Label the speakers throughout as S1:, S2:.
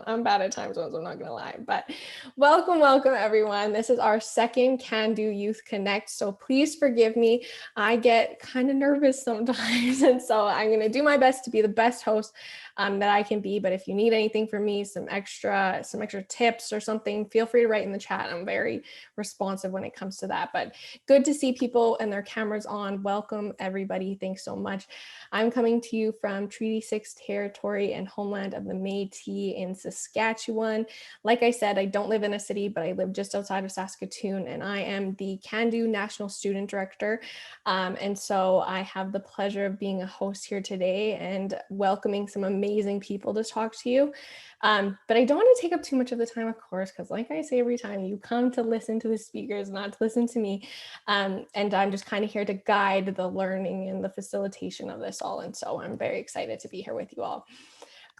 S1: I'm bad at time zones, I'm not gonna lie, but welcome everyone. This is our second Can Do Youth Connect, so please forgive me. I get kind of nervous sometimes, and so I'm gonna do my best to be the best host that I can be. But if you need anything from me, some extra tips or something, feel free to write in the chat. I'm very responsive when it comes to that. But good to see people and their cameras on. Welcome everybody. Thanks so much. I'm coming to you from Treaty 6 territory and homeland of the Métis in Saskatchewan. Like I said, I don't live in a city, but I live just outside of Saskatoon, and I am the Cando National Student Director. And so I have the pleasure of being a host here today and welcoming some amazing people to talk to you. But I don't want to take up too much of the time, of course, because like I say every time, you come to listen to the speakers, not to listen to me. And I'm just kind of here to guide the learning and the facilitation of this all. And so I'm very excited to be here with you all.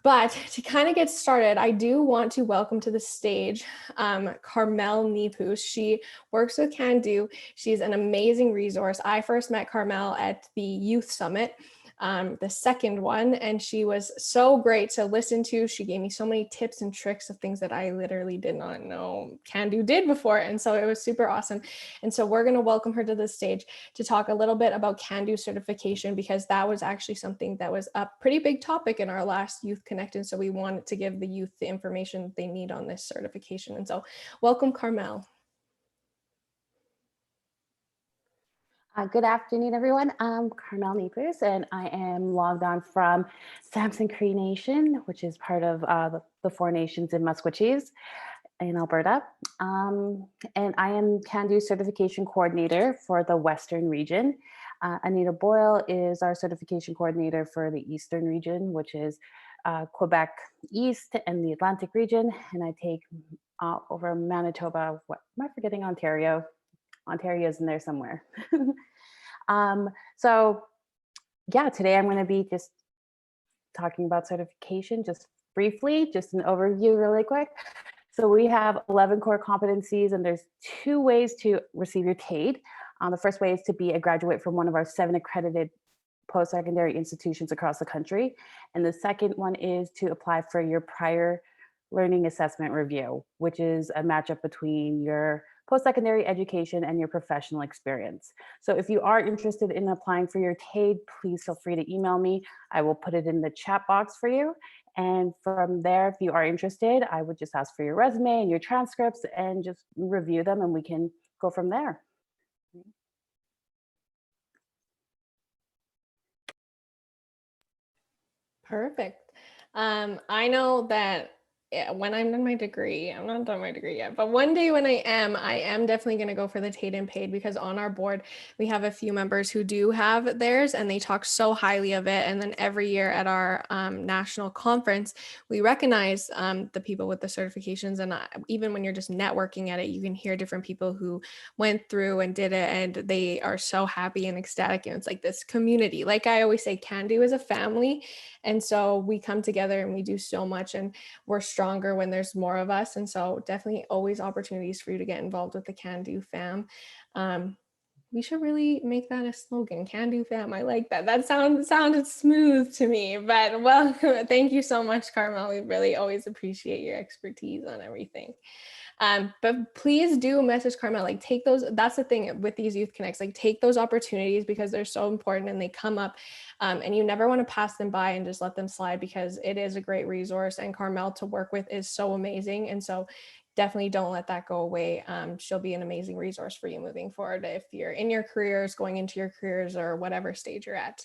S1: But to kind of get started, I do want to welcome to the stage Carmelle Nepoose. She works with Cando. She's an amazing resource. I first met Carmelle at the Youth Summit, the second one, and she was so great to listen to. She gave me so many tips and tricks of things that I literally did not know Cando did before, and so it was super awesome. And so we're going to welcome her to the stage to talk a little bit about Cando certification, because that was actually something that was a pretty big topic in our last Youth Connect, and so we wanted to give the youth the information they need on this certification. And so welcome, Carmelle.
S2: Good afternoon, everyone. I'm Carmelle Nepoose, and I am logged on from Samson Cree Nation, which is part of the Four Nations in Musqueam in Alberta. And I am Cando Certification Coordinator for the Western region. Anita Boyle is our certification coordinator for the Eastern region, which is Quebec East and the Atlantic region. And I take over Manitoba. What am I forgetting? Ontario. Ontario is in there somewhere. So yeah, today I'm going to be just talking about certification, just briefly, just an overview really quick. So we have 11 core competencies, and there's 2 ways to receive your TAED. The first way is to be a graduate from one of our 7 accredited post-secondary institutions across the country. And the second one is to apply for your prior learning assessment review, which is a matchup between your post-secondary education and your professional experience. So if you are interested in applying for your TAED, please feel free to email me. I will put it in the chat box for you. And from there, if you are interested, I would just ask for your resume and your transcripts and just review them, and we can go from there.
S1: Perfect. I know that when I'm done my degree, I'm not done my degree yet, but one day when I am definitely going to go for the TAED and PAED, because on our board, we have a few members who do have theirs and they talk so highly of it. And then every year at our national conference, we recognize the people with the certifications. And even when you're just networking at it, you can hear different people who went through and did it, and they are so happy and ecstatic. And it's like this community. Like I always say, Cando is a family. And so we come together and we do so much, and we're stronger when there's more of us. And so definitely always opportunities for you to get involved with the Cando fam. We should really make that a slogan, Cando fam. I like that. That sounded smooth to me, but welcome. Thank you so much, Carmelle. We really always appreciate your expertise on everything. But please do message Carmelle, like take those, that's the thing with these Youth Connects, like take those opportunities because they're so important and they come up, and you never want to pass them by and just let them slide, because it is a great resource, and Carmelle to work with is so amazing. And so definitely don't let that go away. She'll be an amazing resource for you moving forward if you're in your careers, going into your careers, or whatever stage you're at.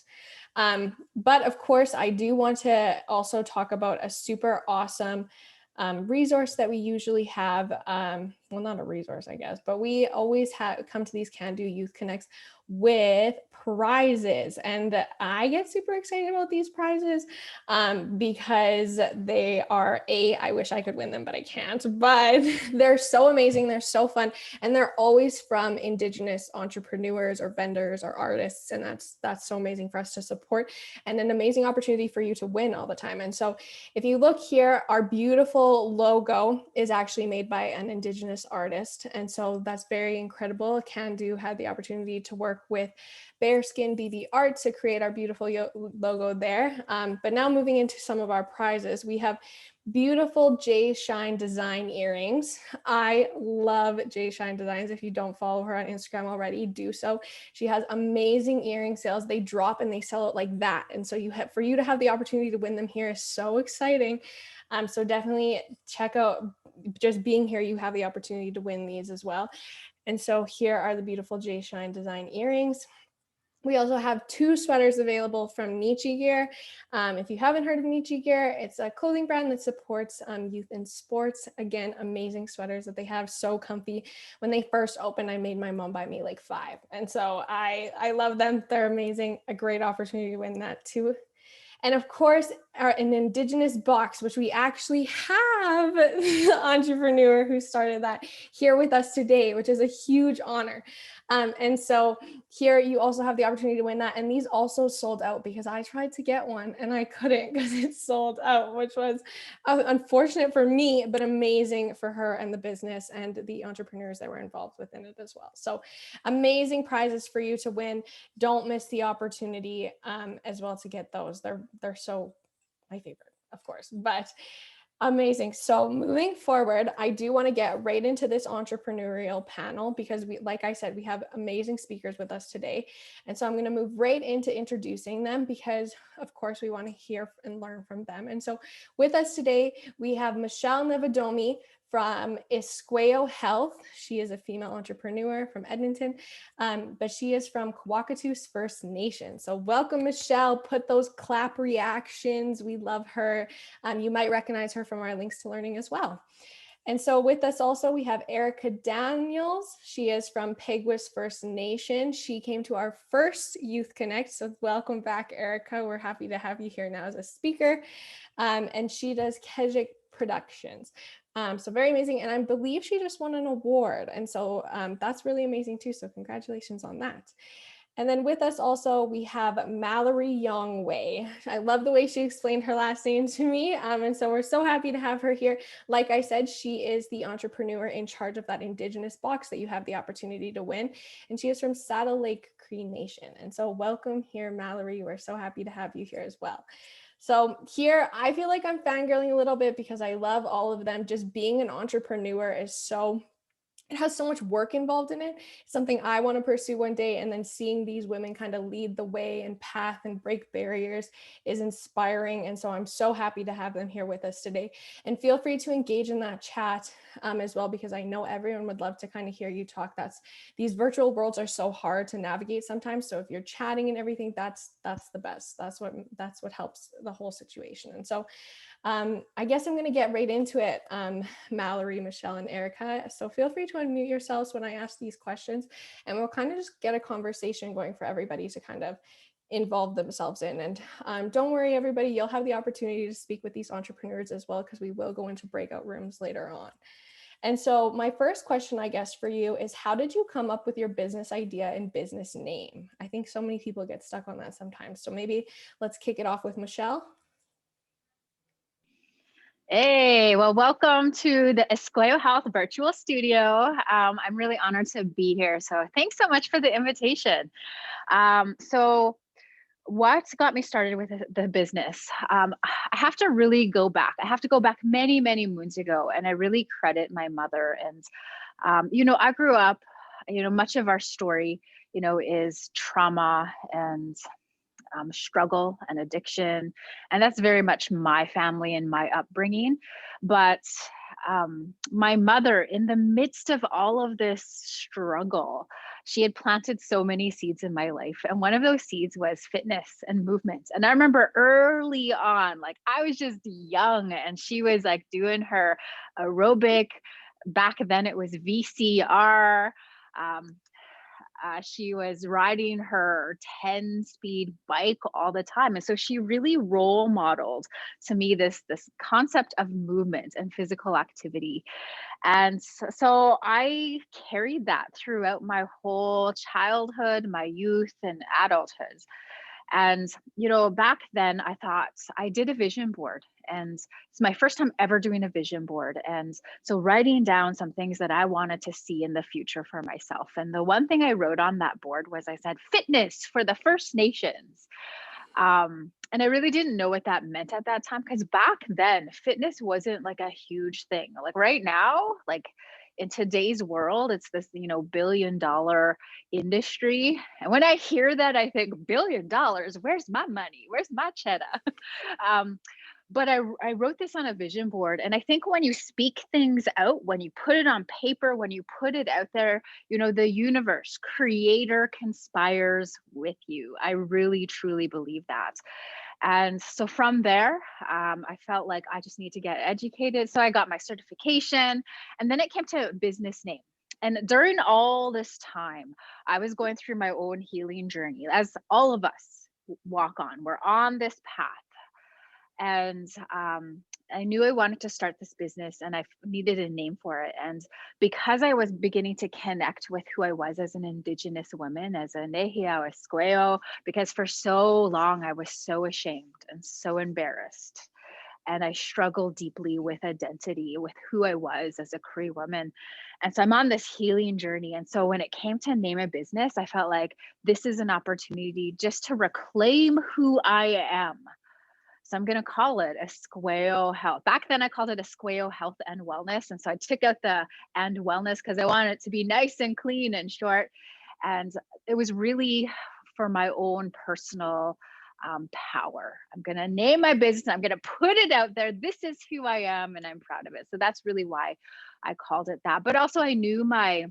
S1: But of course, I do want to also talk about a super awesome resource that we usually have. Well, not a resource, I guess, but we always come to these Cando Youth Connects with prizes, and I get super excited about these prizes because they are I wish I could win them, but I can't. But they're so amazing, they're so fun, and they're always from Indigenous entrepreneurs or vendors or artists, and that's so amazing for us to support, and an amazing opportunity for you to win all the time. And so if you look here, our beautiful logo is actually made by an Indigenous Indigenous artist. And so that's very incredible. Cando had the opportunity to work with Bearskin BB Art to create our beautiful logo there. But now moving into some of our prizes, we have beautiful J Shine design earrings. I love J Shine Designs. If you don't follow her on Instagram already, do so. She has amazing earring sales. They drop and they sell it like that. And so for you to have the opportunity to win them here is so exciting. So definitely check out, just being here, you have the opportunity to win these as well. And so here are the beautiful J Shine design earrings. We also have 2 sweaters available from Nietzsche Gear. If you haven't heard of Nietzsche Gear, it's a clothing brand that supports youth in sports. Again, amazing sweaters that they have, so comfy. When they first opened, I made my mom buy me like 5. And so I love them. They're amazing. A great opportunity to win that too. And of course, an Indigenous box, which we actually have the entrepreneur who started that here with us today, which is a huge honor. And so here you also have the opportunity to win that. And these also sold out because I tried to get one and I couldn't because it sold out, which was unfortunate for me, but amazing for her and the business and the entrepreneurs that were involved within it as well. So amazing prizes for you to win. Don't miss the opportunity as well to get those. They're so my favorite, of course, but amazing. So moving forward, I do want to get right into this entrepreneurial panel because like I said, we have amazing speakers with us today. And so I'm going to move right into introducing them because of course we want to hear and learn from them. And so with us today, we have Michelle Nieviadomy from Iskwew Health. She is a female entrepreneur from Edmonton, but she is from Kwakatus First Nation. So welcome, Michelle. Put those clap reactions. We love her. You might recognize her from our links to learning as well. And so with us also, we have Erica Daniels. She is from Peguis First Nation. She came to our first Youth Connect. So welcome back, Erica. We're happy to have you here now as a speaker. And she does Kejic Productions. So very amazing. And I believe she just won an award. And so that's really amazing too. So congratulations on that. And then with us also, we have Mallory Yawnghwe. I love the way she explained her last name to me. And so we're so happy to have her here. Like I said, she is the entrepreneur in charge of that Indigenous box that you have the opportunity to win. And she is from Saddle Lake Cree Nation. And so welcome here, Mallory. We're so happy to have you here as well. So here, I feel like I'm fangirling a little bit because I love all of them. Just being an entrepreneur is it has so much work involved in it. It's something I want to pursue one day. And then seeing these women kind of lead the way and path and break barriers is inspiring. And so I'm so happy to have them here with us today. And feel free to engage in that chat as well, because I know everyone would love to kind of hear you talk. These virtual worlds are so hard to navigate sometimes. So if you're chatting and everything, that's the best. That's what helps the whole situation. And so I guess I'm going to get right into it, Mallory, Michelle, and Erica. So feel free to unmute yourselves when I ask these questions, and we'll kind of just get a conversation going for everybody to kind of involve themselves in. And don't worry, everybody, you'll have the opportunity to speak with these entrepreneurs as well, because we will go into breakout rooms later on. And so my first question, I guess, for you is, how did you come up with your business idea and business name? I think so many people get stuck on that sometimes. So maybe let's kick it off with Michelle.
S3: Hey, well, welcome to the Iskwew Health virtual studio. I'm really honored to be here. So thanks so much for the invitation. So what got me started with the business? I have to really go back. I have to go back many, many moons ago. And I really credit my mother. And, I grew up, much of our story, is trauma and struggle and addiction. And that's very much my family and my upbringing. But my mother, in the midst of all of this struggle, she had planted so many seeds in my life. And one of those seeds was fitness and movement. And I remember early on, like I was just young and she was like doing her aerobic. Back then it was VCR. She was riding her 10-speed bike all the time. And so she really role modeled to me this concept of movement and physical activity. And so I carried that throughout my whole childhood, my youth, and adulthood. And, back then I thought I did a vision board And it's my first time ever doing a vision board. And so writing down some things that I wanted to see in the future for myself. And the one thing I wrote on that board was I said, fitness for the First Nations. And I really didn't know what that meant at that time, because back then fitness wasn't like a huge thing. Like right now, like in today's world, it's this, billion-dollar industry. And when I hear that, I think $1 billion, where's my money? Where's my cheddar? But I wrote this on a vision board. And I think when you speak things out, when you put it on paper, when you put it out there, the universe, creator conspires with you. I really, truly believe that. And so from there, I felt like I just need to get educated. So I got my certification, and then it came to business name. And during all this time, I was going through my own healing journey, as all of us walk on. We're on this path. And I knew I wanted to start this business, and I needed a name for it. And because I was beginning to connect with who I was as an Indigenous woman, as a Nehiyaw Iskwew, because for so long I was so ashamed and so embarrassed. And I struggled deeply with identity, with who I was as a Cree woman. And so I'm on this healing journey. And so when it came to name a business, I felt like this is an opportunity just to reclaim who I am. So I'm going to call it Iskwew Health. Back then I called it Iskwew Health and Wellness. And so I took out the and wellness because I wanted it to be nice and clean and short. And it was really for my own personal power. I'm going to name my business. I'm going to put it out there. This is who I am, and I'm proud of it. So that's really why I called it that. But also I knew my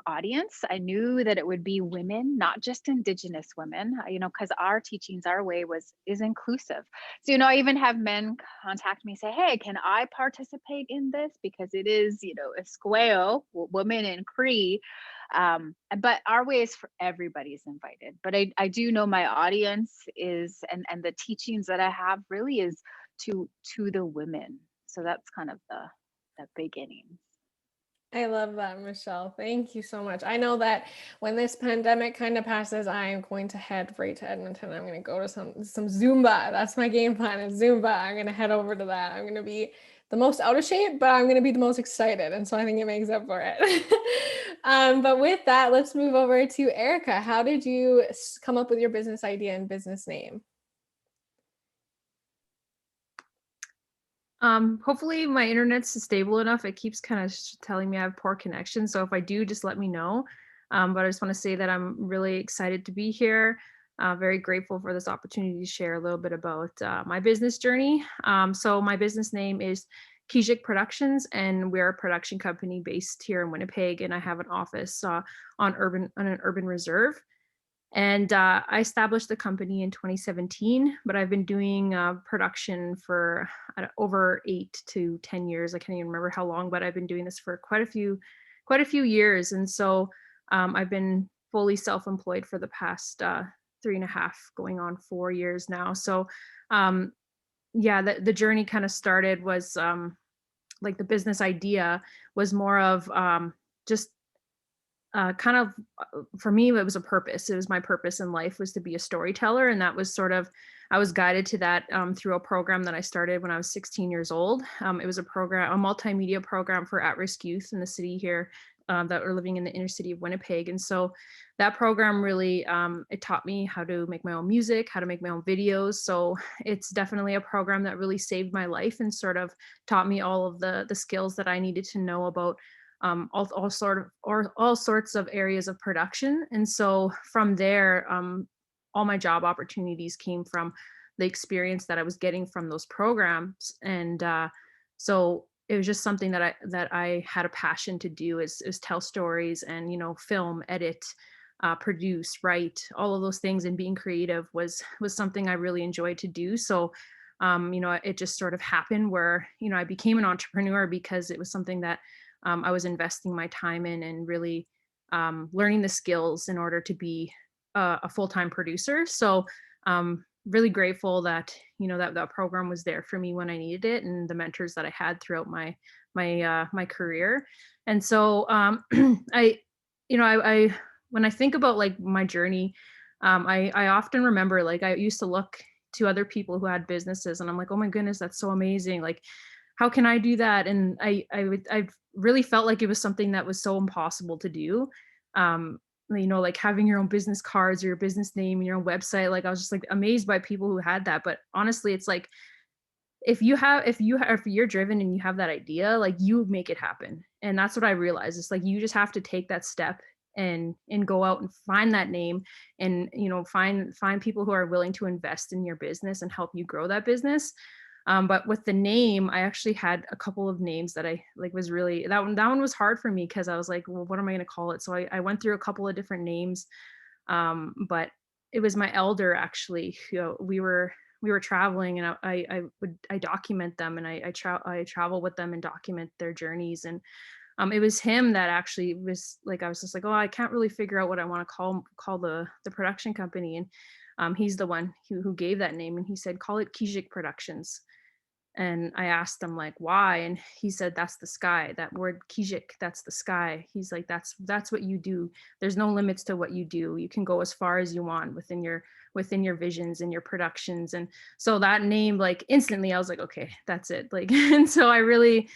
S3: audience. I knew that it would be women, not just Indigenous women, because our teachings, our way is inclusive. So, I even have men contact me, say, hey, can I participate in this? Because it is, Iskwew, women in Cree. But our way is for everybody's invited. But I do know my audience is, and the teachings that I have really is to the women. So that's kind of the beginning.
S1: I love that, Michelle. Thank you so much. I know that when this pandemic kind of passes, I am going to head right to Edmonton. I'm going to go to some Zumba. That's my game plan, is Zumba. I'm going to head over to that. I'm going to be the most out of shape, but I'm going to be the most excited. And so I think it makes up for it. But with that, let's move over to Erica. How did you come up with your business idea and business name?
S4: Hopefully my internet's stable enough. It keeps kind of telling me I have poor connection. So if I do, just let me know. But I just want to say that I'm really excited to be here. Very grateful for this opportunity to share a little bit about my business journey. So my business name is Kejic Productions, and we're a production company based here in Winnipeg, and I have an office on an urban reserve. And I established the company in 2017, but I've been doing production for over 8 to 10 years. I can't even remember how long, but I've been doing this for quite a few years. And so I've been fully self-employed for the past 3.5, going on 4 years now. So yeah, the journey kind of started was like the business idea was more of just kind of for me, it was a purpose. It was my purpose in life was to be a storyteller. And that was sort of, I was guided to that through a program that I started when I was 16 years old. It was a multimedia program for at-risk youth in the city here that were living in the inner city of Winnipeg. And so that program really, it taught me how to make my own music, how to make my own videos. So it's definitely a program that really saved my life and sort of taught me all of the skills that I needed to know about all sorts of areas of production. And so from there, all my job opportunities came from the experience that I was getting from those programs. And so it was just something that I had a passion to do is tell stories and, film, edit, produce, write, all of those things, and being creative was something I really enjoyed to do. So it just sort of happened where, I became an entrepreneur because it was something that I was investing my time in and really learning the skills in order to be a full-time producer. So really grateful that, that program was there for me when I needed it, and the mentors that I had throughout my career. And so I when I think about like my journey, I often remember, like, I used to look to other people who had businesses, and I'm like, oh my goodness, that's so amazing. Like, how can I do that? And I really felt like it was something that was so impossible to do. You know, like having your own business cards or your business name and your own website. Like I was just like amazed by people who had that. But honestly, it's like, if you're driven and you have that idea, like you make it happen. And that's what I realized. It's like, you just have to take that step and go out and find that name, and, you know, find people who are willing to invest in your business and help you grow that business. But with the name, I actually had a couple of names that I like was really, that one was hard for me, because I was like, well, what am I going to call it? So I went through a couple of different names. But it was my elder, actually, you know, we were traveling, and I document them, and I travel with them and document their journeys. And it was him that actually was like, I was just like, oh, I can't really figure out what I want to call the production company. And he's the one who gave that name, and he said, call it Kejic Productions. And I asked him, like, why? And he said, that's the sky. That word Kejic, that's the sky. He's like, that's what you do. There's no limits to what you do. You can go as far as you want within your visions and your productions. And so that name, like, instantly I was like, okay, that's it. Like, and so I really,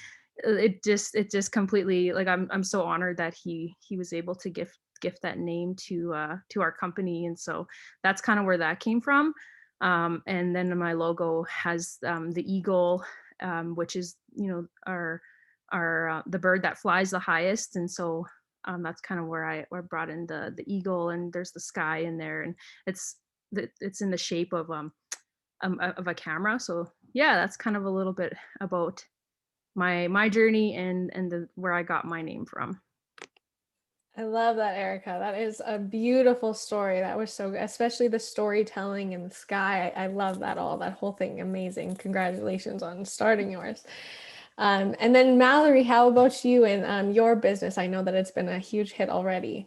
S4: it just completely, like, I'm so honored that he was able to gift that name to our company. And so that's kind of where that came from. And then my logo has the eagle, which is, you know, our the bird that flies the highest. And so that's kind of where I brought in the eagle, and there's the sky in there, and it's in the shape of a camera. So yeah, that's kind of a little bit about my journey and where I got my name from.
S1: I love that, Erica. That is a beautiful story. That was so good, especially the storytelling in the sky. I love that whole thing. Amazing. Congratulations on starting yours. And then Mallory, how about you and your business? I know that it's been a huge hit already.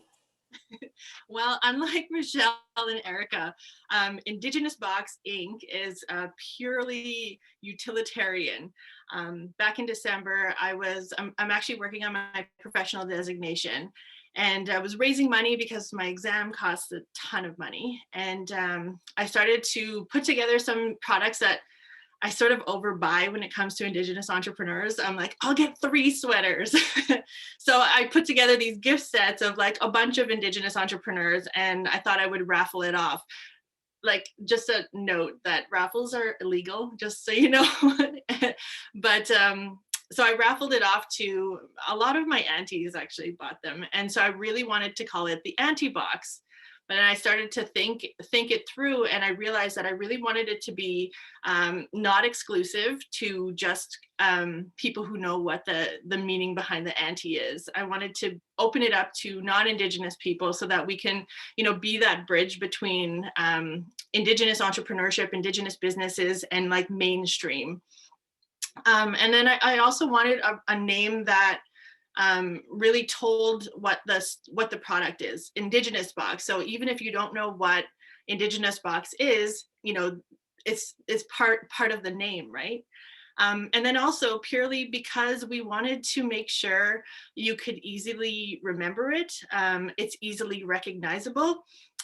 S5: Well, unlike Michelle and Erica, Indigenous Box Inc. is purely utilitarian. Back in December, I'm actually working on my professional designation, and I was raising money because my exam costs a ton of money. And I started to put together some products that I sort of overbuy when it comes to Indigenous entrepreneurs. I'm like, I'll get 3 sweaters. So I put together these gift sets of like a bunch of Indigenous entrepreneurs, and I thought I would raffle it off. Like, just a note that raffles are illegal, just so you know. But so I raffled it off to a lot of my aunties, actually bought them. And so I really wanted to call it the Auntie Box. But then I started to think it through, and I realized that I really wanted it to be not exclusive to just people who know what the meaning behind the auntie is. I wanted to open it up to non-Indigenous people, so that we can, you know, be that bridge between Indigenous entrepreneurship, Indigenous businesses, and like mainstream. And then I also wanted a name that really told what the product is, Indigenous Box. So even if you don't know what Indigenous Box is, you know, it's part of the name, right? And then also purely because we wanted to make sure you could easily remember it. It's easily recognizable.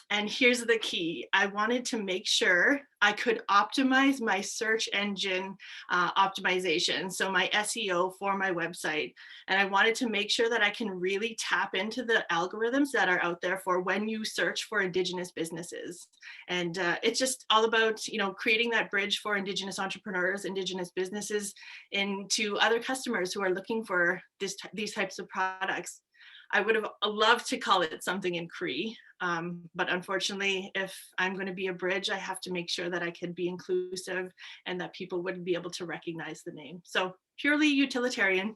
S5: And here's the key. I wanted to make sure I could optimize my search engine optimization, so my SEO for my website. And I wanted to make sure that I can really tap into the algorithms that are out there for when you search for Indigenous businesses. And it's just all about, you know, creating that bridge for Indigenous entrepreneurs, Indigenous businesses, into other customers who are looking for these types of products. I would have loved to call it something in Cree, but unfortunately, if I'm going to be a bridge, I have to make sure that I can be inclusive and that people would be able to recognize the name. So purely utilitarian.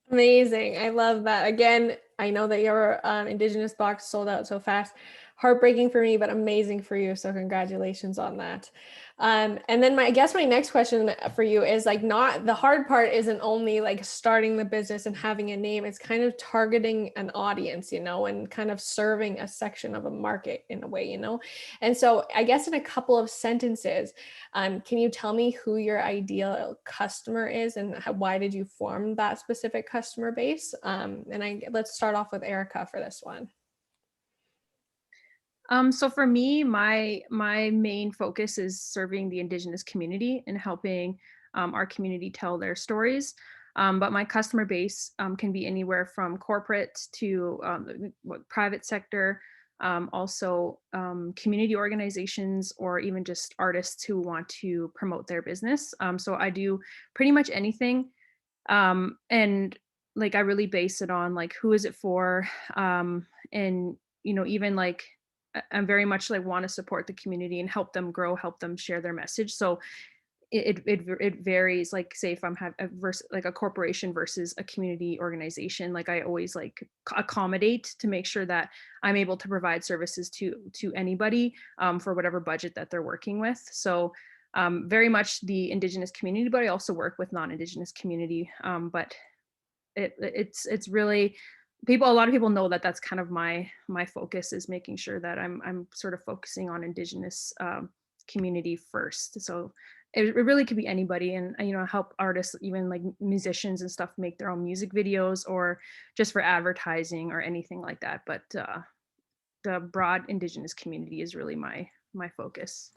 S1: Amazing. I love that. Again, I know that your Indigenous box sold out so fast. Heartbreaking for me, but amazing for you. So congratulations on that. And then I guess my next question for you is like, not the hard part isn't only like starting the business and having a name, it's kind of targeting an audience, you know, and kind of serving a section of a market in a way, you know? And so I guess in a couple of sentences, can you tell me who your ideal customer is and why did you form that specific customer base? And let's start off with Erica for this one.
S4: So for me, my main focus is serving the Indigenous community and helping our community tell their stories. But my customer base can be anywhere from corporate to private sector, also community organizations, or even just artists who want to promote their business. So I do pretty much anything. And like I really base it on like who is it for, and even like I'm very much like want to support the community and help them grow, help them share their message. So it varies. Like say if I'm versus like a corporation versus a community organization, like I always like accommodate to make sure that I'm able to provide services to anybody for whatever budget that they're working with. So very much the Indigenous community, but I also work with non-Indigenous community. But it's really a lot of people know that that's kind of my focus, is making sure that I'm sort of focusing on Indigenous community first. So it really could be anybody, and help artists, even like musicians and stuff, make their own music videos or just for advertising or anything like that. But the broad Indigenous community is really my focus.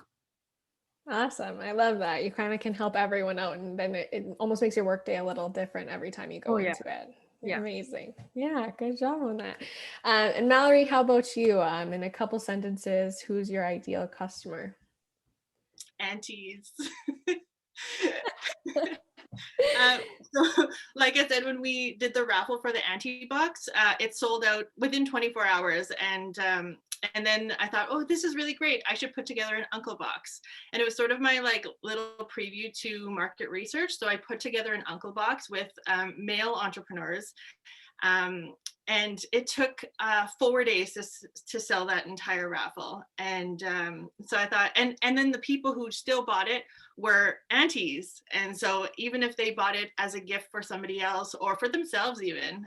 S1: Awesome. I love that. You kind of can help everyone out, and then it almost makes your workday a little different every time you go
S4: Oh, yeah.
S1: into it.
S4: Yeah.
S1: Amazing. Yeah, good job on that. And Mallory, how about you? In a couple sentences, who's your ideal customer?
S5: Aunties. So like I said, when we did the raffle for the auntie box, it sold out within 24 hours. And then I thought, oh, this is really great. I should put together an uncle box. And it was sort of my like little preview to market research. So I put together an uncle box with male entrepreneurs. And it took 4 days to sell that entire raffle. And so I thought, and then the people who still bought it were aunties. And so even if they bought it as a gift for somebody else or for themselves even,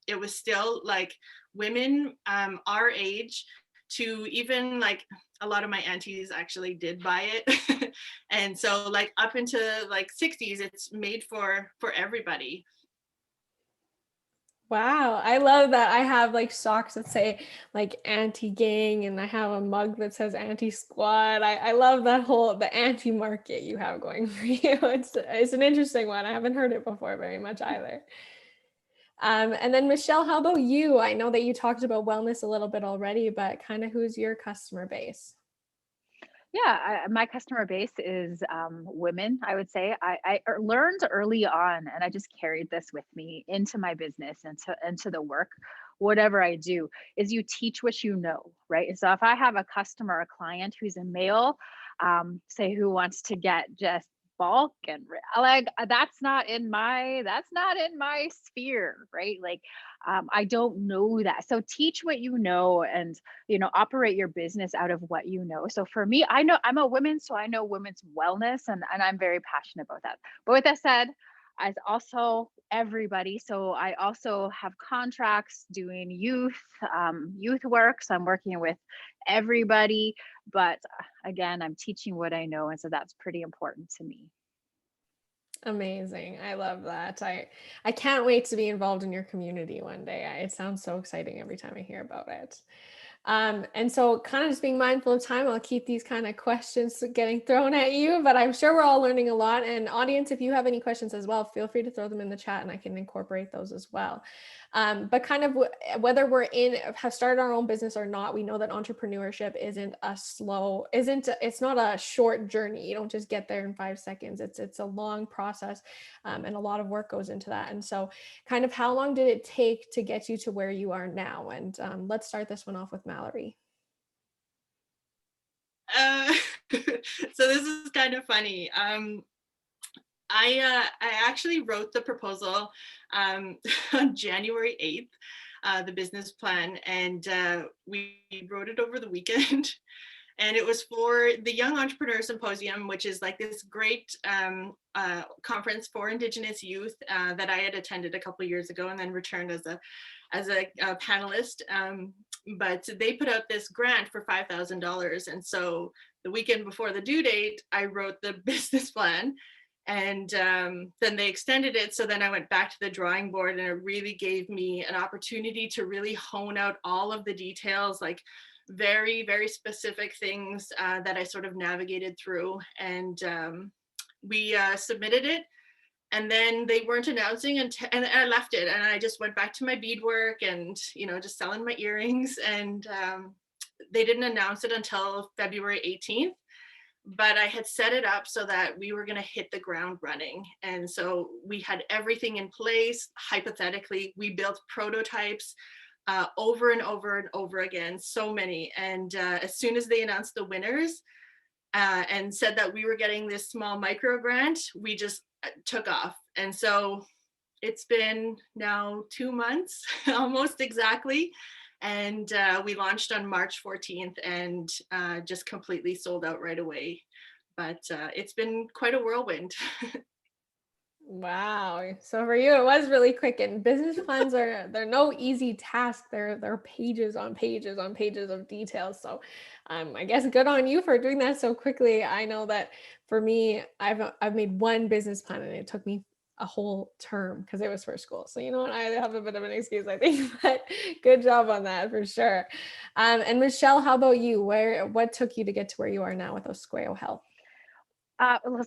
S5: it was still like women our age, to even like a lot of my aunties actually did buy it. And so like up into like 60s, it's made for everybody.
S1: Wow, I love that. I have like socks that say like anti gang, and I have a mug that says anti squad. I love that the anti market you have going for you. It's an interesting one. I haven't heard it before very much either. And then Michelle, how about you? I know that you talked about wellness a little bit already, but kind of who's your customer base?
S3: Yeah, my customer base is women, I would say. I learned early on, and I just carried this with me into my business and into the work, whatever I do, is you teach what you know, right? So if I have a customer, a client who's a male, say who wants to get just bulk and like that's not in my sphere, right? Like I don't know that. So teach what you know, and operate your business out of what you know. So for me, I know I'm a woman, so I know women's wellness, and I'm very passionate about that. But with that said, as also everybody, so I also have contracts doing youth work, so I'm working with everybody. But again, I'm teaching what I know, and so that's pretty important to me.
S1: Amazing. I love that. I can't wait to be involved in your community one day. It sounds so exciting every time I hear about it. And so kind of just being mindful of time, I'll keep these kind of questions getting thrown at you, but I'm sure we're all learning a lot. And audience, if you have any questions as well, feel free to throw them in the chat and I can incorporate those as well. But kind of whether have started our own business or not, we know that entrepreneurship it's not a short journey. You don't just get there in 5 seconds. It's a long process, and a lot of work goes into that. And so kind of how long did it take to get you to where you are now? And let's start this one off with Mallory.
S5: So this is kind of funny. I actually wrote the proposal on January 8th, the business plan, and we wrote it over the weekend. And it was for the Young Entrepreneur Symposium, which is like this great conference for Indigenous youth that I had attended a couple of years ago and then returned as a panelist. But they put out this grant for $5,000. And so the weekend before the due date, I wrote the business plan. And then they extended it. So then I went back to the drawing board, and it really gave me an opportunity to really hone out all of the details, like very, very specific things that I sort of navigated through. And we submitted it. And then they weren't announcing, and I left it, and I just went back to my beadwork and, just selling my earrings. And they didn't announce it until February 18th. But I had set it up so that we were going to hit the ground running. And so we had everything in place. Hypothetically, we built prototypes over and over and over again, so many. And as soon as they announced the winners and said that we were getting this small micro grant, we just took off. And so it's been now 2 months, almost exactly. And we launched on March 14th and just completely sold out right away. But it's been quite a whirlwind.
S1: Wow. So for you, it was really quick. And business plans they're no easy task. They're pages on pages on pages of details. So I guess good on you for doing that so quickly. I know that for me, I've made one business plan and it took me a whole term because it was for school. So you know what, I have a bit of an excuse, I think, but good job on that for sure. And Michelle, how about you? What took you to get to where you are now with Iskwew Health?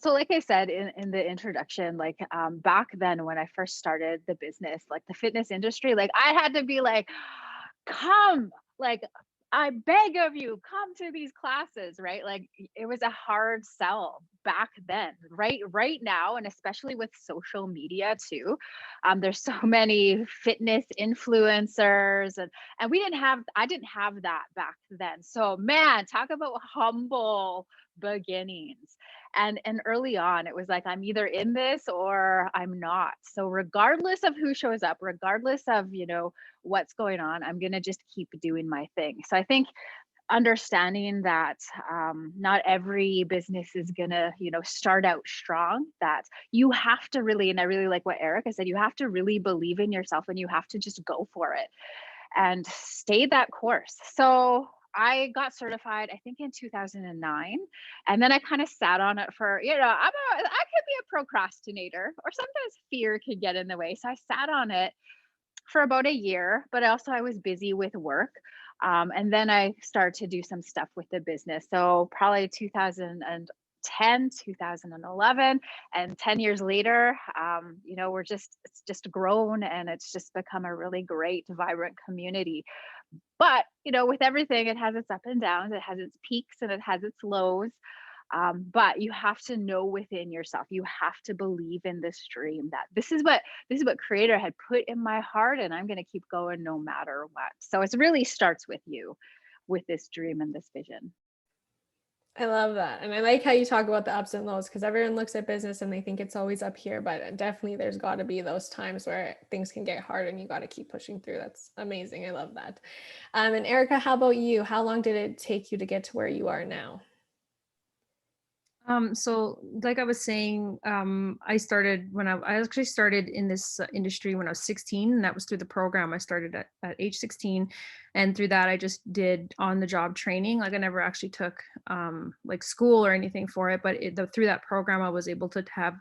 S3: So like I said in the introduction, like back then when I first started the business, like the fitness industry, like I had to be like, come, like I beg of you, come to these classes, right? Like it was a hard sell back then, right? Right now, and especially with social media too, there's so many fitness influencers, and I didn't have that back then. So man, talk about humble beginnings. And early on, it was like, I'm either in this or I'm not. So regardless of who shows up, regardless of, what's going on, I'm going to just keep doing my thing. So I think understanding that not every business is going to, start out strong, that you have to really, and I really like what Erica said, you have to really believe in yourself and you have to just go for it and stay that course. So I got certified, I think in 2009. And then I kind of sat on it for, I could be a procrastinator, or sometimes fear could get in the way. So I sat on it for about a year, but also I was busy with work. And then I started to do some stuff with the business. So probably 2010, 2011, and 10 years later, it's just grown and it's just become a really great, vibrant community. But, with everything, it has its ups and downs, it has its peaks and it has its lows. But you have to know within yourself, you have to believe in this dream, that this is what Creator had put in my heart, and I'm going to keep going no matter what. So it really starts with you, with this dream and this vision.
S1: I love that. And I like how you talk about the ups and lows, because everyone looks at business and they think it's always up here, but definitely there's got to be those times where things can get hard and you got to keep pushing through. That's amazing. I love that. And Erica, how about you? How long did it take you to get to where you are now?
S4: So like I was saying, I actually started in this industry when I was 16, and that was through the program. I started at age 16, and through that I just did on the job training. Like I never actually took like school or anything for it, but through that program I was able to have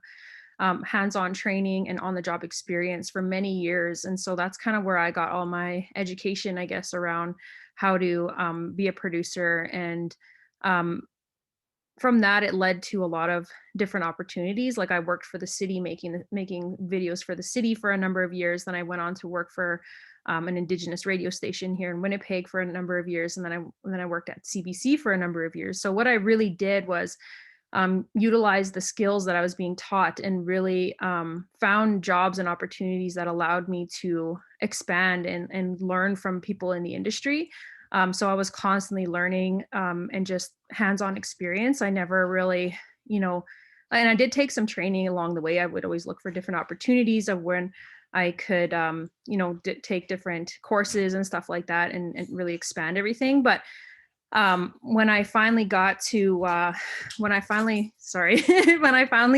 S4: hands-on training and on the job experience for many years. And so that's kind of where I got all my education, I guess, around how to be a producer. And from that, it led to a lot of different opportunities. Like I worked for the city making videos for the city for a number of years. Then I went on to work for an Indigenous radio station here in Winnipeg for a number of years. And then I worked at CBC for a number of years. So what I really did was utilize the skills that I was being taught, and really found jobs and opportunities that allowed me to expand and learn from people in the industry. So I was constantly learning and just hands-on experience. I never really, and I did take some training along the way. I would always look for different opportunities of when I could, take different courses and stuff like that, and really expand everything. But when I finally got to when I finally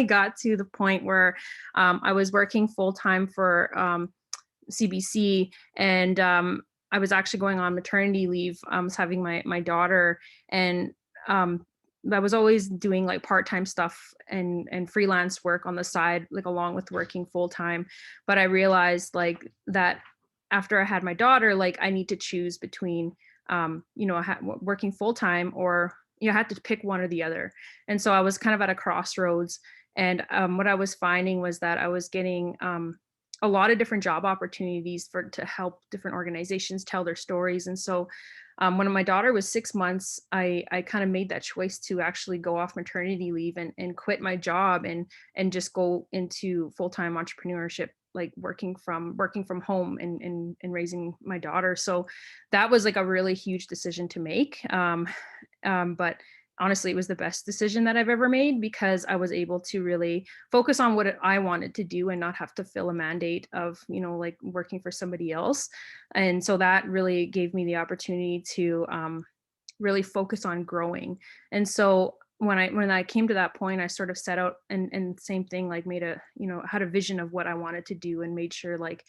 S4: got to the point where I was working full-time for CBC, and I was actually going on maternity leave. I was having my daughter, and I was always doing like part-time stuff and freelance work on the side, like along with working full-time. But I realized like that after I had my daughter, like I need to choose between working full time, or I had to pick one or the other. And so I was kind of at a crossroads. And what I was finding was that I was getting a lot of different job opportunities to help different organizations tell their stories. And so when my daughter was 6 months, I kind of made that choice to actually go off maternity leave and quit my job and just go into full-time entrepreneurship, like working from home and raising my daughter. So that was like a really huge decision to make. But honestly, it was the best decision that I've ever made, because I was able to really focus on what I wanted to do and not have to fill a mandate of, like working for somebody else. And so that really gave me the opportunity to really focus on growing. And so when I came to that point, I sort of set out and same thing, like had a vision of what I wanted to do, and made sure like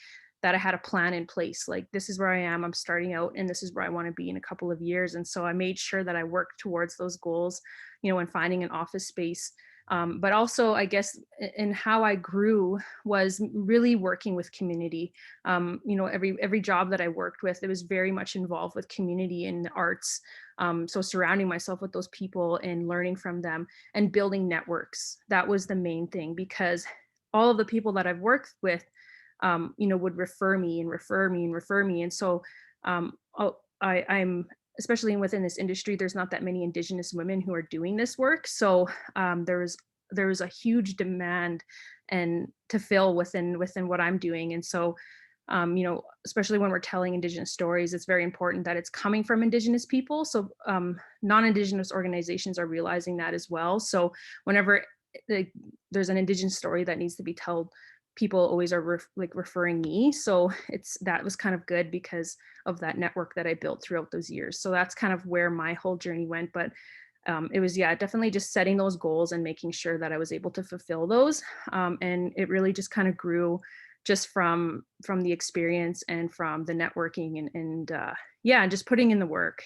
S4: that I had a plan in place. Like, this is where I am, I'm starting out, and this is where I want to be in a couple of years. And so I made sure that I worked towards those goals, and finding an office space. But also, I guess, in how I grew was really working with community. Every job that I worked with, it was very much involved with community and the arts. So surrounding myself with those people and learning from them and building networks, that was the main thing, because all of the people that I've worked with, would refer me and refer me and refer me. And so I'm, especially within this industry, there's not that many Indigenous women who are doing this work. So there was a huge demand and to fill within what I'm doing. And so, especially when we're telling Indigenous stories, it's very important that it's coming from Indigenous people. So non-Indigenous organizations are realizing that as well. So whenever there's an Indigenous story that needs to be told, people always are referring me. So that was kind of good because of that network that I built throughout those years. So that's kind of where my whole journey went. But it was, definitely just setting those goals and making sure that I was able to fulfill those. And it really just kind of grew just from the experience and from the networking and just putting in the work.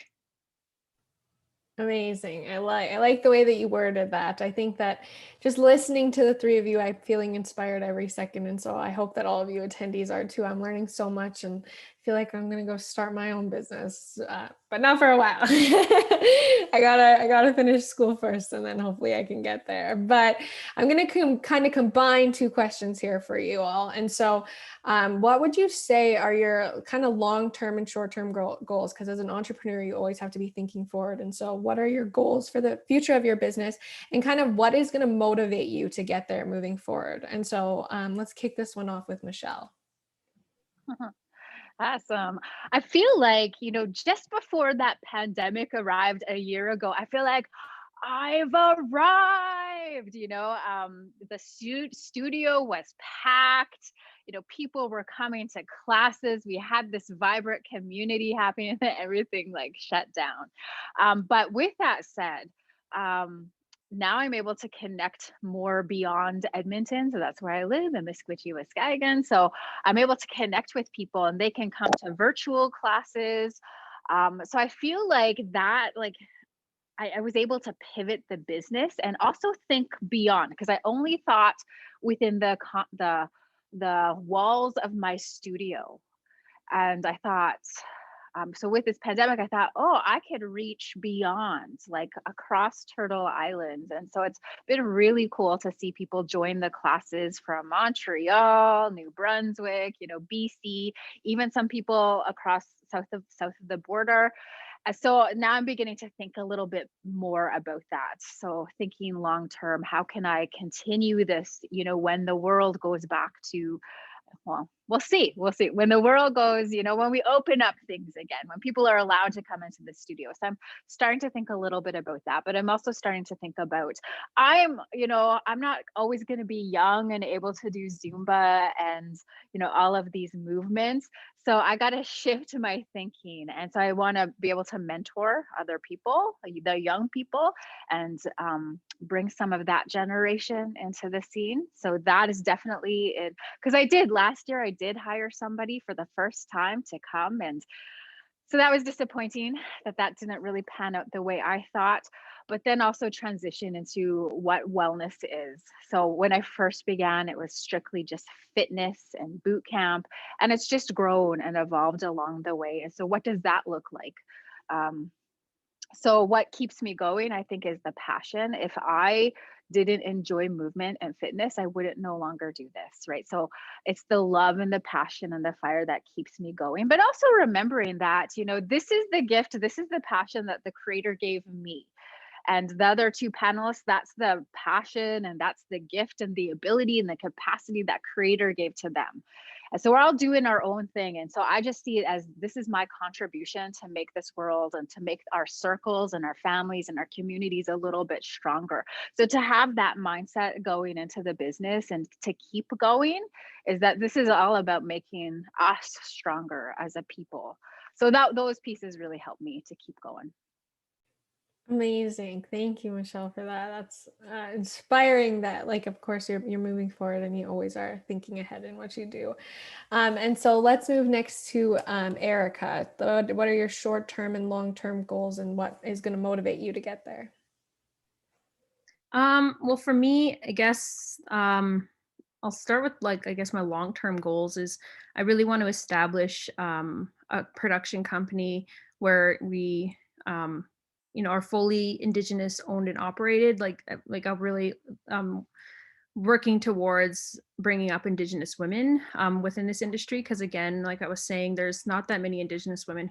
S1: Amazing. I like the way that you worded that. I think that just listening to the three of you, I'm feeling inspired every second. And so I hope that all of you attendees are too. I'm learning so much and feel like I'm going to go start my own business, but not for a while. I gotta finish school first, and then hopefully I can get there. But I'm going to kind of combine two questions here for you all. And so what would you say are your kind of long-term and short-term goals? Because as an entrepreneur, you always have to be thinking forward. And so what are your goals for the future of your business, and kind of what is going to motivate you to get there moving forward? And so let's kick this one off with Michelle.
S3: Awesome. I feel like, just before that pandemic arrived a year ago, I feel like I've arrived. The studio was packed. People were coming to classes. We had this vibrant community happening, and everything like shut down. But with that said, now I'm able to connect more beyond Edmonton. So that's where I live in Iskwew. So I'm able to connect with people, and they can come to virtual classes. So I feel like that, I was able to pivot the business and also think beyond, because I only thought within the walls of my studio. And I thought, so with this pandemic, I thought, I could reach beyond, like across Turtle Island. And so it's been really cool to see people join the classes from Montreal, New Brunswick, BC, even some people across south of the border. So now I'm beginning to think a little bit more about that. So thinking long term, how can I continue this, when the world goes back to, well, we'll see when the world goes, when we open up things again, when people are allowed to come into the studio. So I'm starting to think a little bit about that, but I'm also starting to think about, I'm not always going to be young and able to do Zumba and, all of these movements. So I got to shift my thinking. And so I want to be able to mentor other people, the young people, and bring some of that generation into the scene. So that is definitely it. Because last year, I did hire somebody for the first time to come. And so that was disappointing that didn't really pan out the way I thought, but then also transition into what wellness is. So when I first began, it was strictly just fitness and boot camp, and it's just grown and evolved along the way. And so what does that look like? So what keeps me going, I think, is the passion. If I didn't enjoy movement and fitness, I wouldn't no longer do this, right? So it's the love and the passion and the fire that keeps me going, but also remembering that, this is the gift, this is the passion that the creator gave me. And the other two panelists, that's the passion and that's the gift and the ability and the capacity that creator gave to them. And so we're all doing our own thing. And so I just see it as this is my contribution to make this world and to make our circles and our families and our communities a little bit stronger. So to have that mindset going into the business and to keep going is that this is all about making us stronger as a people. So those pieces really help me to keep going.
S1: Amazing. Thank you, Michelle, for that. That's inspiring that, like, of course, you're moving forward and you always are thinking ahead in what you do. And so let's move next to Erica. What are your short-term and long-term goals and what is going to motivate you to get there?
S4: Well, for me, I guess I'll start with my long-term goals is I really want to establish a production company where we are fully Indigenous owned and operated. Like I'm really working towards bringing up Indigenous women within this industry, because again, like I was saying, there's not that many Indigenous women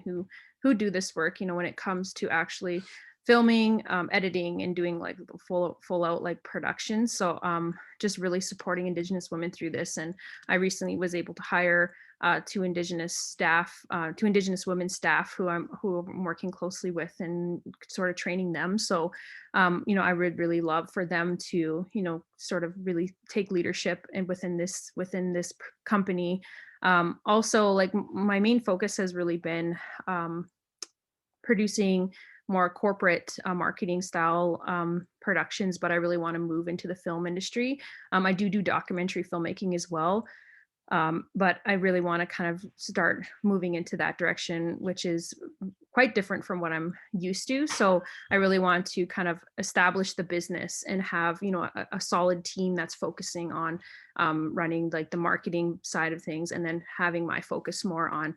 S4: who do this work. When it comes to actually filming, editing, and doing like full out like production. So just really supporting Indigenous women through this. And I recently was able to hire two Indigenous women staff who I'm working closely with and sort of training them. So I would really love for them to sort of really take leadership and within this company. Also, like my main focus has really been producing more corporate marketing style productions, but I really want to move into the film industry. I do documentary filmmaking as well. But I really want to kind of start moving into that direction, which is quite different from what I'm used to. So I really want to kind of establish the business and have, a solid team that's focusing on running like the marketing side of things, and then having my focus more on,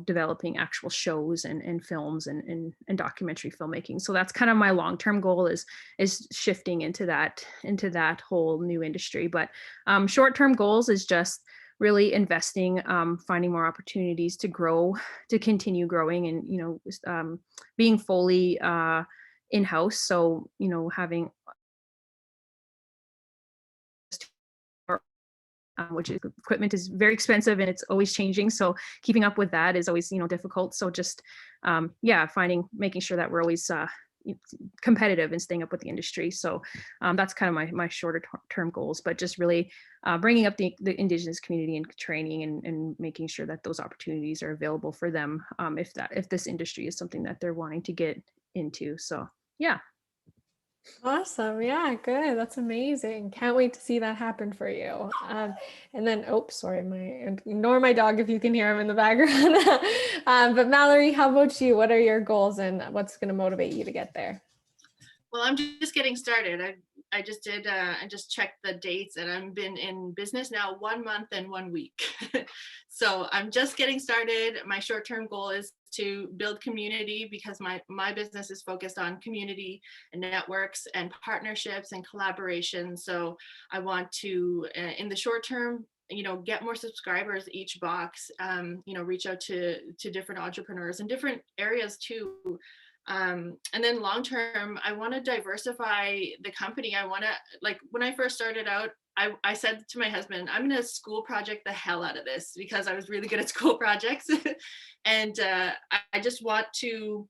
S4: developing actual shows and films and documentary filmmaking. So that's kind of my long-term goal is shifting into that whole new industry. But short-term goals is just really investing, finding more opportunities to grow, to continue growing, and being fully in-house. So having which is equipment is very expensive and it's always changing. So keeping up with that is always difficult. So just making sure that we're always competitive and staying up with the industry. So that's kind of my shorter term goals, but just really bringing up the Indigenous community and training and making sure that those opportunities are available for them if this industry is something that they're wanting to get into. So yeah.
S1: Awesome. Yeah, good. That's amazing. Can't wait to see that happen for you. And then, sorry, ignore my dog if you can hear him in the background. But Mallory, how about you? What are your goals and what's going to motivate you to get there?
S5: Well, I'm just getting started. I just checked the dates and I've been in business now 1 month and 1 week. So I'm just getting started. My short-term goal is to build community, because my business is focused on community and networks and partnerships and collaboration. So I want to, in the short term, get more subscribers each box, reach out to different entrepreneurs in different areas too. And then long term, I want to diversify the company. I want to, like, when I first started out, I said to my husband, I'm going to school project the hell out of this, because I was really good at school projects. And I just want to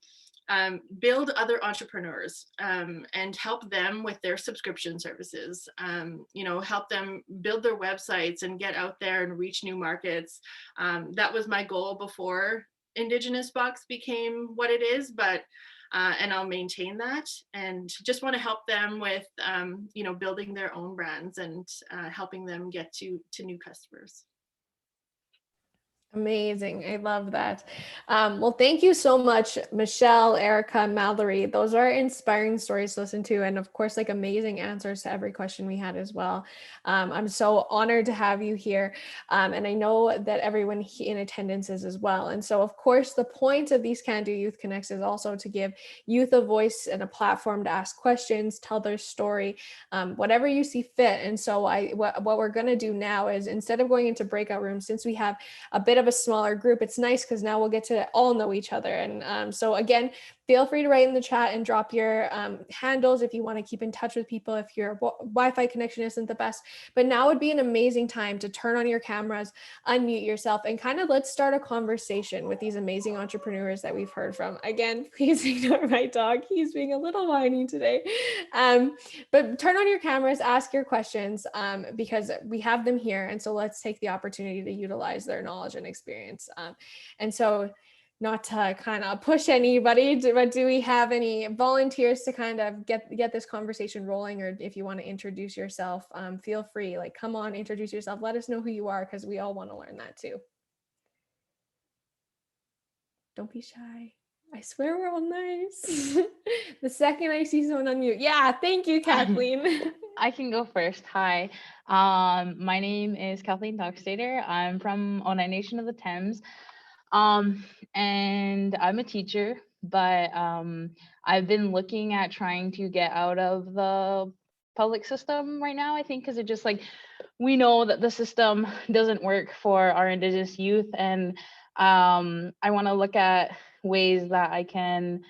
S5: build other entrepreneurs and help them with their subscription services, help them build their websites and get out there and reach new markets. That was my goal before Indigenous Box became what it is, but and I'll maintain that, and just want to help them with building their own brands and helping them get to new customers.
S1: Amazing. I love that. Well, thank you so much, Michelle, Erica, Mallory. Those are inspiring stories to listen to. And of course, like amazing answers to every question we had as well. I'm so honored to have you here. And I know that everyone in attendance is as well. And so, of course, the point of these Cando Youth Connects is also to give youth a voice and a platform to ask questions, tell their story, whatever you see fit. And so what we're going to do now is, instead of going into breakout rooms, since we have a bit of a smaller group, it's nice because now we'll get to all know each other. And so again, feel free to write in the chat and drop your handles if you want to keep in touch with people, if your Wi-Fi connection isn't the best. But now would be an amazing time to turn on your cameras, unmute yourself, and kind of let's start a conversation with these amazing entrepreneurs that we've heard from. Again, please ignore my dog. He's being a little whiny today. But turn on your cameras, ask your questions, because we have them here. And so let's take the opportunity to utilize their knowledge and experience. And so, not to kind of push anybody, but do we have any volunteers to kind of get this conversation rolling? Or if you want to introduce yourself, feel free, like, come on, introduce yourself. Let us know who you are, because we all want to learn that too. Don't be shy. I swear we're all nice. The second I see someone unmute. Yeah, thank you, Kathleen.
S6: I can go first. Hi, my name is Kathleen Dockstader. I'm from Oneida Nation of the Thames, and I'm a teacher, but I've been looking at trying to get out of the public system right now, I think, because it just, like, we know that the system doesn't work for our Indigenous youth, and I want to look at ways that I can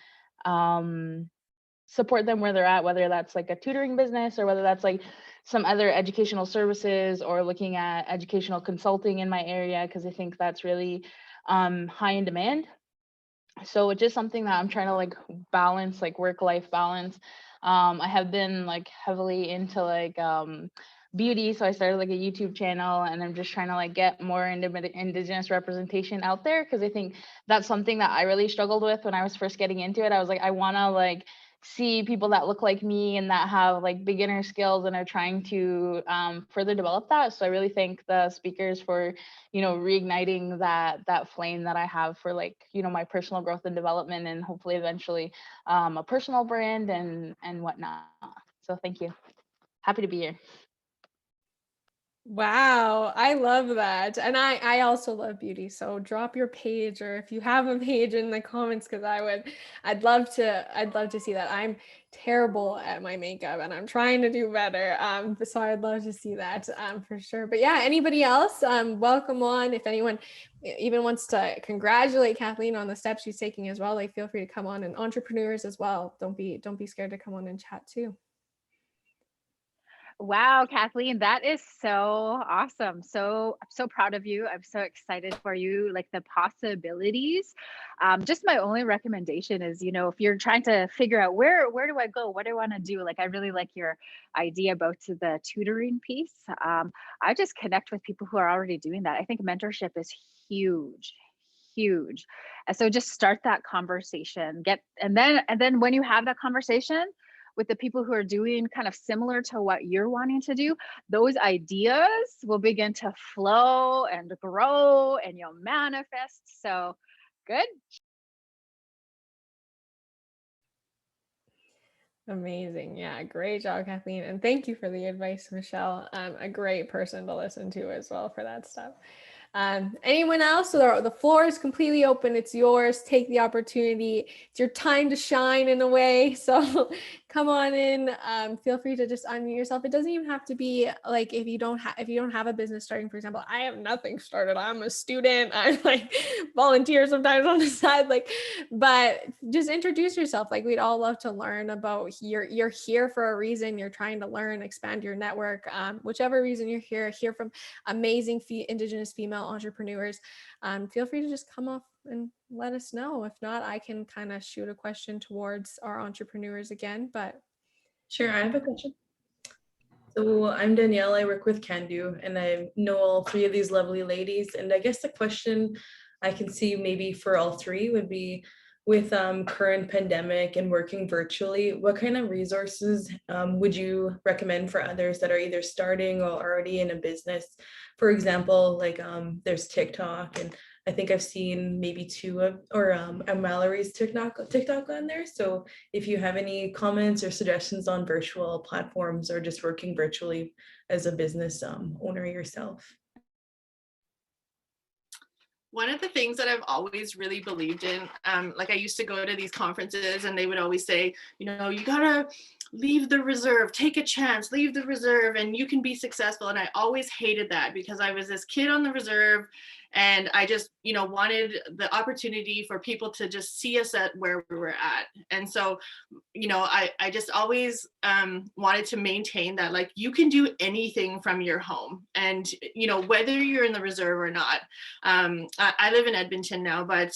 S6: support them where they're at, whether that's like a tutoring business or whether that's like some other educational services, or looking at educational consulting in my area, because I think that's really high in demand. So it's just something that I'm trying to like balance, like work-life balance. I have been like heavily into like beauty, so I started like a YouTube channel, and I'm just trying to like get more Indigenous representation out there, because I think that's something that I really struggled with when I was first getting into it. I was like, I want to like see people that look like me and that have like beginner skills and are trying to further develop that. So I really thank the speakers for, you know, reigniting that flame that I have for, like, you know, my personal growth and development, and hopefully eventually a personal brand and whatnot. So thank you. Happy to be here.
S1: Wow, I love that. And I also love beauty. So drop your page, or if you have a page, in the comments, because I'd love to see that. I'm terrible at my makeup and I'm trying to do better. So I'd love to see that for sure. But yeah, anybody else, welcome on. If anyone even wants to congratulate Kathleen on the steps she's taking as well, like, feel free to come on, and entrepreneurs as well. Don't be scared to come on and chat too.
S3: Wow, Kathleen, that is so awesome. So I'm so proud of you. I'm so excited for you, like the possibilities. Just my only recommendation is, you know, if you're trying to figure out where do I go, what do I want to do? Like, I really like your idea about the tutoring piece. I just connect with people who are already doing that. I think mentorship is huge. And so just start that conversation, and then when you have that conversation with the people who are doing kind of similar to what you're wanting to do, those ideas will begin to flow and grow, and you'll manifest. So good.
S1: Amazing. Yeah, great job, Kathleen. And thank you for the advice, Michelle. A great person to listen to as well for that stuff. Anyone else? So the floor is completely open. It's yours. Take the opportunity. It's your time to shine in a way. So come on in. Feel free to just unmute yourself. It doesn't even have to be like, if you don't have a business starting, for example. I have nothing started. I'm a student. I like volunteer sometimes on the side, like, but just introduce yourself. Like, we'd all love to learn about, you're here for a reason. You're trying to learn, expand your network, whichever reason you're here from amazing Indigenous female entrepreneurs. Feel free to just come off and let us know. If not, I can kind of shoot a question towards our entrepreneurs again. But
S7: sure, I have a question. So I'm Danielle. I work with Cando, and I know all three of these lovely ladies. And I guess the question I can see maybe for all three would be, with current pandemic and working virtually, what kind of resources would you recommend for others that are either starting or already in a business? For example, like there's TikTok and I think I've seen maybe two of, or Mallory's TikTok on there. So if you have any comments or suggestions on virtual platforms or just working virtually as a business owner yourself.
S5: One of the things that I've always really believed in, like I used to go to these conferences and they would always say, you know, you gotta leave the reserve, take a chance, leave the reserve, and you can be successful. And I always hated that because I was this kid on the reserve and I just, you know, wanted the opportunity for people to just see us at where we were at. And so, you know, I just always wanted to maintain that, like, you can do anything from your home. And, you know, whether you're in the reserve or not. I live in Edmonton now, but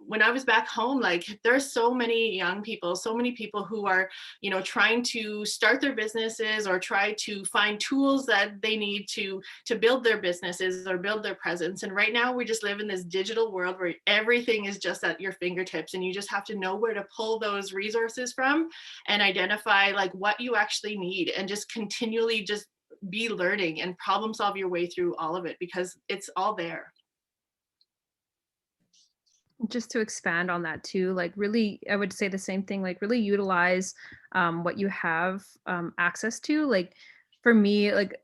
S5: when I was back home, like, there's so many young people, so many people who are, you know, trying to start their businesses or try to find tools that they need to build their businesses or build their presence. And right now we just live in this digital world where everything is just at your fingertips and you just have to know where to pull those resources from and identify like what you actually need and just continually just be learning and problem solve your way through all of it because it's all there.
S4: Just to expand on that too, like really, I would say the same thing, like really utilize what you have access to. Like for me, like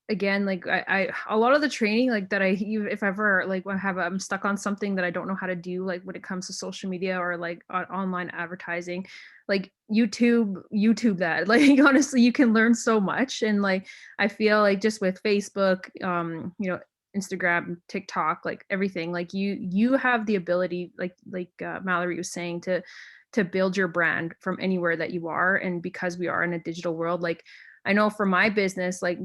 S4: again, like I a lot of the training like that if ever like I'm stuck on something that I don't know how to do, like when it comes to social media or like online advertising, like YouTube that, like honestly you can learn so much. And like I feel like just with Facebook, you know, Instagram, TikTok, like everything, like you have the ability, like Mallory was saying, to build your brand from anywhere that you are. And because we are in a digital world, like I know for my business, like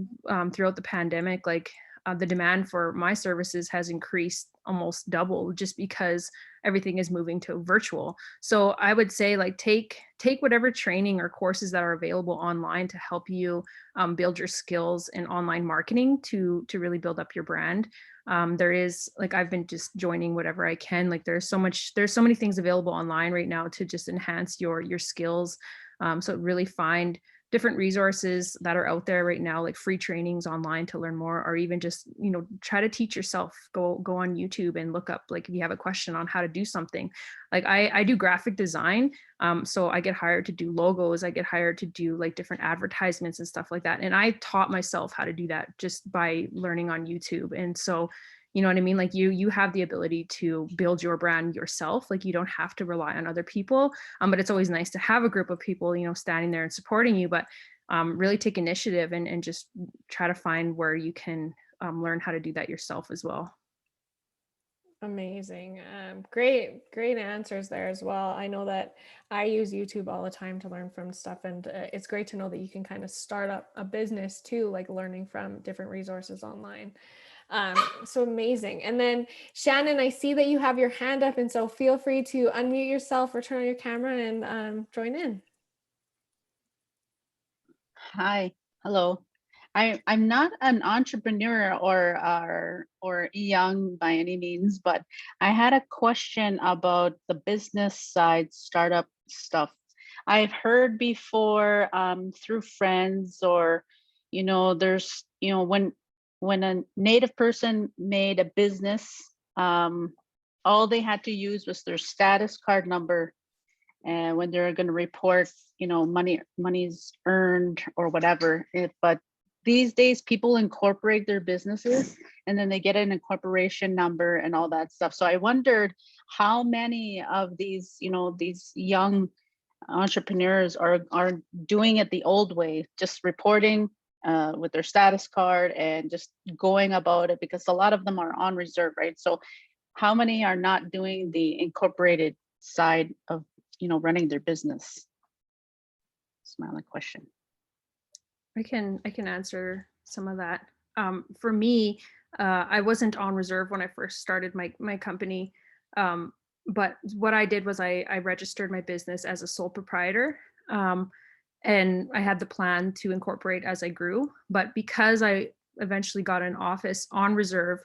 S4: throughout the pandemic, like the demand for my services has increased almost double just because everything is moving to virtual. So I would say like take whatever training or courses that are available online to help you build your skills in online marketing to really build up your brand. There is like I've been just joining whatever I can. Like there's so many things available online right now to just enhance your skills. So really find different resources that are out there right now, like free trainings online to learn more, or even just, you know, try to teach yourself. Go on YouTube and look up, like if you have a question on how to do something. Like I do graphic design, so I get hired to do logos, I get hired to do like different advertisements and stuff like that. And I taught myself how to do that just by learning on YouTube. And so, you know what I mean? Like you have the ability to build your brand yourself. Like you don't have to rely on other people. But it's always nice to have a group of people, you know, standing there and supporting you, but really take initiative and just try to find where you can learn how to do that yourself as well.
S1: Amazing. Great answers there as well. I know that I use YouTube all the time to learn from stuff, and it's great to know that you can kind of start up a business too, like learning from different resources online. So amazing. And then Shannon, I see that you have your hand up, and so feel free to unmute yourself or turn on your camera and join in.
S8: Hi, hello. I'm not an entrepreneur or young by any means, but I had a question about the business side, startup stuff. I've heard before through friends, or you know, there's, you know, when a Native person made a business, all they had to use was their status card number, and when they're going to report, you know, money's earned or whatever. But these days people incorporate their businesses and then they get an incorporation number and all that stuff. So I wondered how many of these, you know, these young entrepreneurs are doing it the old way, just reporting with their status card and just going about it, because a lot of them are on reserve, right? So how many are not doing the incorporated side of, you know, running their business? It's my only question.
S4: I can answer some of that. For me, I wasn't on reserve when I first started my company, but what I did was I registered my business as a sole proprietor, and I had the plan to incorporate as I grew. But because I eventually got an office on reserve,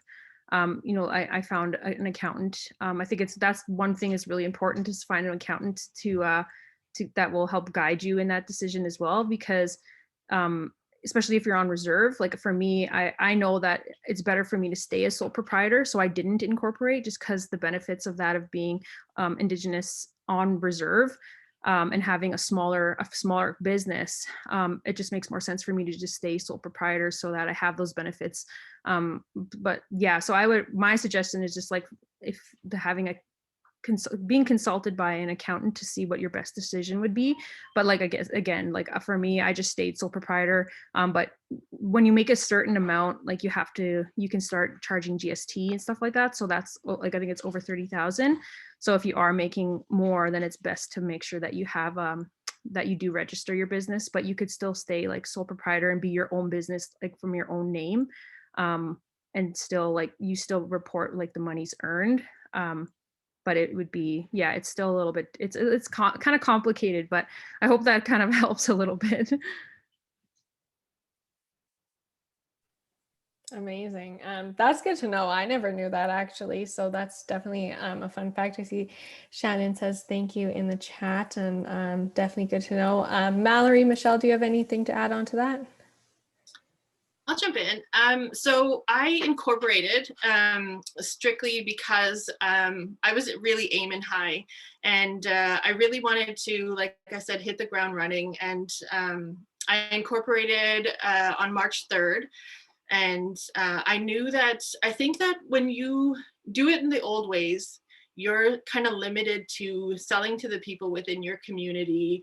S4: you know, I found an accountant. I think that's one thing is really important, is to find an accountant to that will help guide you in that decision as well, because especially if you're on reserve. Like for me, I know that it's better for me to stay a sole proprietor. So I didn't incorporate just because the benefits of that of being Indigenous on reserve and having a smaller business, it just makes more sense for me to just stay sole proprietor so that I have those benefits. But yeah, so my suggestion is just like if having a being consulted by an accountant to see what your best decision would be. But like, I guess, again, like for me, I just stayed sole proprietor. But when you make a certain amount, like you can start charging GST and stuff like that. So that's like, I think it's over 30,000. So if you are making more, then it's best to make sure that you have, that you do register your business, but you could still stay like sole proprietor and be your own business, like from your own name. And still like, you still report like the money's earned. But it would be, yeah, it's still a little bit, it's kind of complicated, but I hope that kind of helps a little bit.
S1: Amazing. That's good to know. I never knew that actually. So that's definitely a fun fact. I see Shannon says thank you in the chat, and definitely good to know. Mallory, Michelle, do you have anything to add on to that?
S5: I'll jump in. So I incorporated strictly because I was really aiming high, and I really wanted to, like I said, hit the ground running. And I incorporated on March 3rd. And I knew that, I think that when you do it in the old ways, you're kind of limited to selling to the people within your community.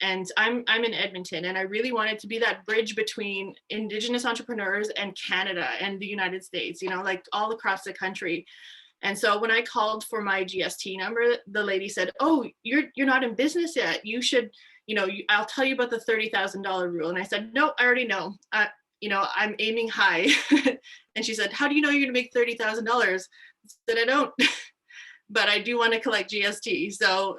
S5: And I'm in Edmonton, and I really wanted to be that bridge between Indigenous entrepreneurs and Canada and the United States, you know, like all across the country. And so when I called for my GST number, the lady said, "Oh, you're not in business yet. You should, you know, I'll tell you about the $30,000 rule." And I said, "No, I already know. You know, I'm aiming high." And she said, "How do you know you're gonna make $30,000? I said, "I don't." But I do want to collect GST. So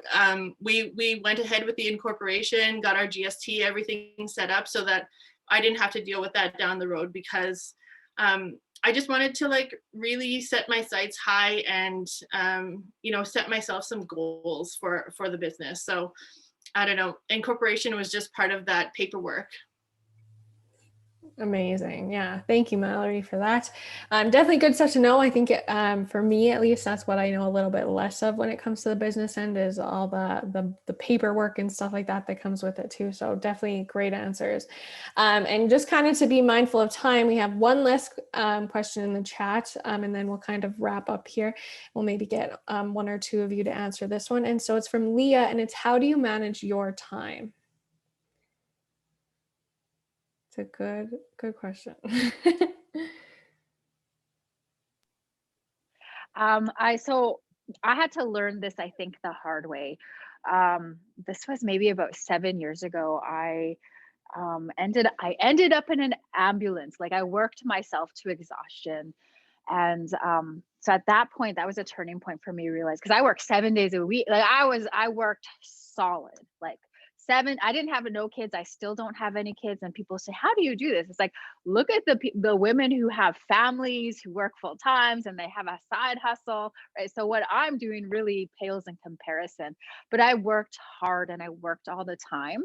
S5: we went ahead with the incorporation, got our GST, everything set up so that I didn't have to deal with that down the road, because I just wanted to like really set my sights high and, you know, set myself some goals for the business. So I don't know, incorporation was just part of that paperwork.
S1: Amazing. Yeah. Thank you, Mallory, for that. Definitely good stuff to know. I think for me, at least, that's what I know a little bit less of when it comes to the business end, is all the paperwork and stuff like that that comes with it too. So definitely great answers. And just kind of to be mindful of time, we have one last question in the chat, and then we'll kind of wrap up here. We'll maybe get one or two of you to answer this one. And so it's from Leah, and it's, how do you manage your time? It's a good question.
S3: So I had to learn this, I think, the hard way. This was maybe about 7 years ago. I ended up in an ambulance. Like, I worked myself to exhaustion. And so at that point, that was a turning point for me to realize, because I worked 7 days a week. Like I worked solid, like 7. I didn't have no kids. I still don't have any kids. And people say, "How do you do this?" It's like, look at the women who have families, who work full times, and they have a side hustle, right? So what I'm doing really pales in comparison. But I worked hard and I worked all the time.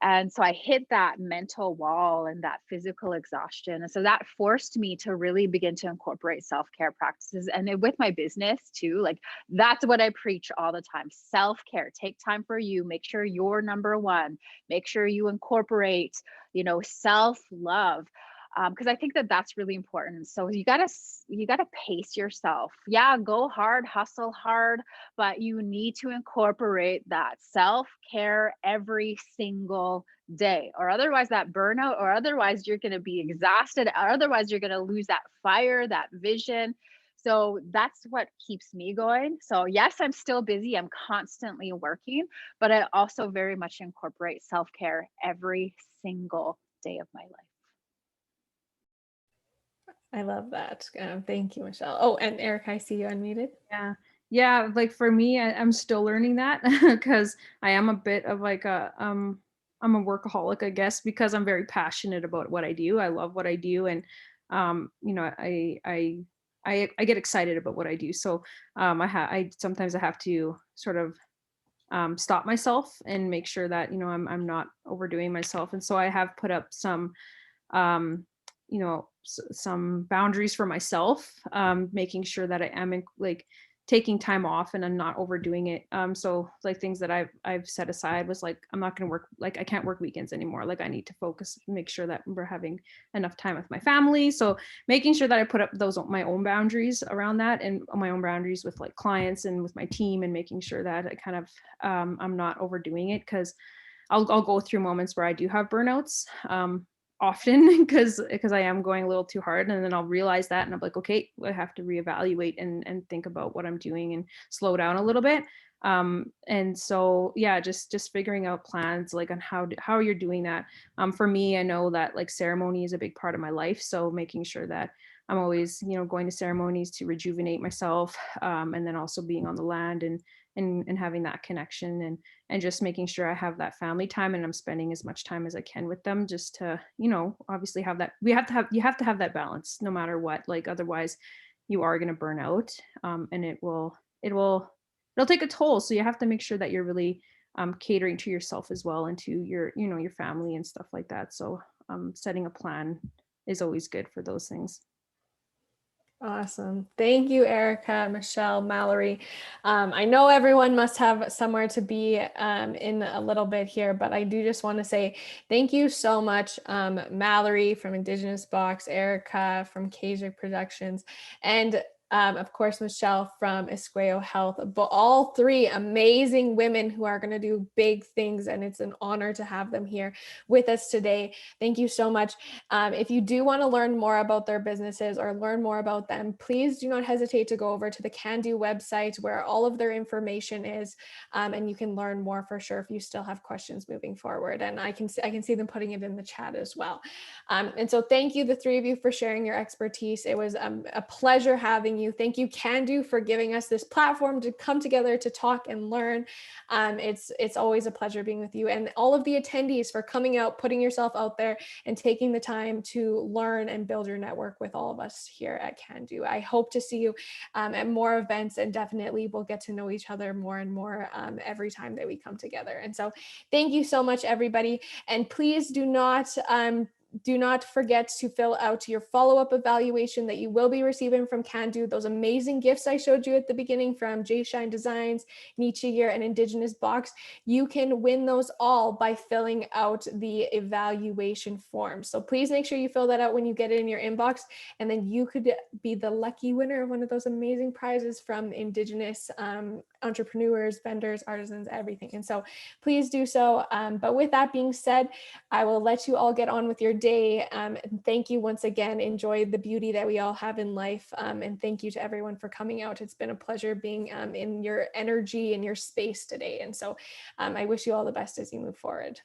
S3: And so I hit that mental wall and that physical exhaustion. And so that forced me to really begin to incorporate self-care practices. And then with my business too, like that's what I preach all the time. Self-care, take time for you, make sure you're number one, make sure you incorporate, you know, self-love. Because I think that that's really important. So you gotta pace yourself. Yeah, go hard, hustle hard, but you need to incorporate that self-care every single day, or otherwise that burnout, or otherwise you're going to be exhausted, or otherwise you're going to lose that fire, that vision. So that's what keeps me going. So yes, I'm still busy. I'm constantly working, but I also very much incorporate self-care every single day of my life.
S1: I love that. Thank you, Michelle. Oh, and Eric, I see you unmuted.
S4: Yeah, like for me, I'm still learning that because I am a bit of like I'm a workaholic, I guess, because I'm very passionate about what I do. I love what I do, and you know, I get excited about what I do. So I sometimes I have to sort of stop myself and make sure that, you know, I'm not overdoing myself. And so I have put up some, you know, some boundaries for myself, making sure that I am like taking time off and I'm not overdoing it. So like things that I've set aside was like, I'm not going to work, like I can't work weekends anymore. Like I need to focus, make sure that we're having enough time with my family. So making sure that I put up those, my own boundaries around that, and my own boundaries with like clients and with my team, and making sure that I kind of, I'm not overdoing it, because I'll go through moments where I do have burnouts. Often because I am going a little too hard, and then I'll realize that and I'm like, okay, I have to reevaluate and think about what I'm doing and slow down a little bit. And so yeah, just figuring out plans like on how you're doing that. For me, I know that like ceremony is a big part of my life, so making sure that I'm always, you know, going to ceremonies to rejuvenate myself, and then also being on the land and having that connection, and just making sure I have that family time and I'm spending as much time as I can with them, just to, you know, obviously have that, you have to have that balance no matter what, like otherwise you are going to burn out, and it'll take a toll. So you have to make sure that you're really catering to yourself as well, and to your, you know, your family and stuff like that. So setting a plan is always good for those things.
S1: Awesome. Thank you, Erica, Michelle, Mallory. I know everyone must have somewhere to be in a little bit here, but I do just want to say thank you so much, Mallory from Indigenous Box, Erica from Kejic Productions, and of course, Michelle from Iskwew Health, but all three amazing women who are going to do big things. And it's an honor to have them here with us today. Thank you so much. If you do want to learn more about their businesses or learn more about them, please do not hesitate to go over to the Cando website where all of their information is, and you can learn more for sure if you still have questions moving forward. And I can see them putting it in the chat as well. And so thank you, the three of you, for sharing your expertise. It was a pleasure having you. Thank you, Cando, for giving us this platform to come together to talk and learn. It's always a pleasure being with you, and all of the attendees for coming out, putting yourself out there, and taking the time to learn and build your network with all of us here at Cando. I hope to see you at more events, and definitely we'll get to know each other more and more every time that we come together. And so thank you so much, everybody. And please do not forget to fill out your follow-up evaluation that you will be receiving from Cando. Those amazing gifts I showed you at the beginning from J Shine Designs, Nietzsche Year, and Indigenous Box, you can win those all by filling out the evaluation form. So please make sure you fill that out when you get it in your inbox, and then you could be the lucky winner of one of those amazing prizes from Indigenous entrepreneurs, vendors, artisans, everything. And so please do so. But with that being said, I will let you all get on with your day. Thank you once again. Enjoy the beauty that we all have in life. And thank you to everyone for coming out. It's been a pleasure being in your energy and your space today. And so I wish you all the best as you move forward.